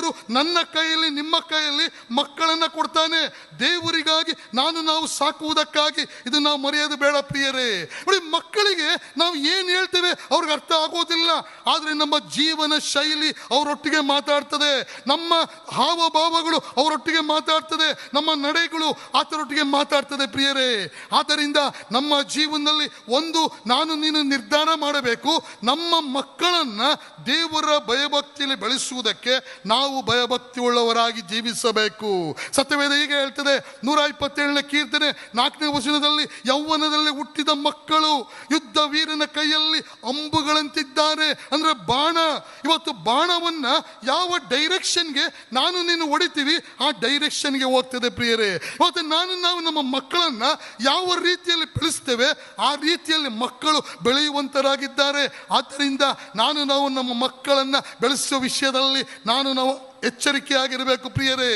ದೇವರು ನನ್ನ ಕೈಯಲ್ಲಿ ನಿಮ್ಮ ಕೈಯಲ್ಲಿ ಮಕ್ಕಳನ್ನ ಕೊಡ್ತಾನೆ. ದೇವರಿಗಾಗಿ ನಾವು ಸಾಕುವುದಕ್ಕಾಗಿ ಇದು ನಾವು ಮರೆಯೋದು ಬೇಡ ಪ್ರಿಯರೇ. ನೋಡಿ, ಮಕ್ಕಳಿಗೆ ನಾವು ಏನು ಹೇಳ್ತೇವೆ ಅವ್ರಿಗೆ ಅರ್ಥ ಆಗೋದಿಲ್ಲ, ಆದರೆ ನಮ್ಮ ಜೀವನ ಶೈಲಿ ಅವರೊಟ್ಟಿಗೆ ಮಾತಾಡ್ತದೆ, ನಮ್ಮ ಹಾವಭಾವಗಳು ಅವರೊಟ್ಟಿಗೆ ಮಾತಾಡ್ತದೆ, ನಮ್ಮ ನಡೆಗಳು ಆತರೊಟ್ಟಿಗೆ ಮಾತಾಡ್ತದೆ ಪ್ರಿಯರೇ. ಆದ್ದರಿಂದ ನಮ್ಮ ಜೀವನದಲ್ಲಿ ನಾನು ನೀನು ನಿರ್ಧಾರ ಮಾಡಬೇಕು, ನಮ್ಮ ಮಕ್ಕಳನ್ನ ದೇವರ ಭಯಭಕ್ತಿಯಲ್ಲಿ ಬೆಳೆಸುವುದಕ್ಕೆ ನಾವು ಭಯಭಕ್ತಿ ಉಳ್ಳವರಾಗಿ ಜೀವಿಸಬೇಕು. ಸತ್ಯವೇದ ಹೀಗೆ ಹೇಳ್ತದೆ, 127ನೇ ಕೀರ್ತನೆ 4ನೇ ವಚನದಲ್ಲಿ, ಯೌವನದಲ್ಲಿ ಹುಟ್ಟಿದ ಮಕ್ಕಳು ಯುದ್ಧ ವೀರನ ಕೈಯಲ್ಲಿ ಅಂಬುಗಳಂತಿದ್ದಾರೆ. ಅಂದ್ರೆ ಬಾಣ. ಇವತ್ತು ಬಾಣವನ್ನ ಯಾವ ಡೈರೆಕ್ಷನ್ಗೆ ನಾನು ನೀನು ಹೊಡಿತೀವಿ ಆ ಡೈರೆಕ್ಷನ್ಗೆ ಹೋಗ್ತದೆ ಪ್ರಿಯರೇ. ಇವತ್ತು ನಾವು ನಮ್ಮ ಮಕ್ಕಳನ್ನ ಯಾವ ರೀತಿಯಲ್ಲಿ ಬೆಳೆಸ್ತೇವೆ ಆ ರೀತಿಯಲ್ಲಿ ಮಕ್ಕಳು ಬೆಳೆಯುವಂತರಾಗಿದ್ದಾರೆ. ಆದ್ದರಿಂದ ನಾವು ನಮ್ಮ ಮಕ್ಕಳನ್ನ ಬೆಳೆಸುವ ವಿಷಯದಲ್ಲಿ ನಾವು ಎಚ್ಚರಿಕೆಯಾಗಿರಬೇಕು ಪ್ರಿಯರೇ.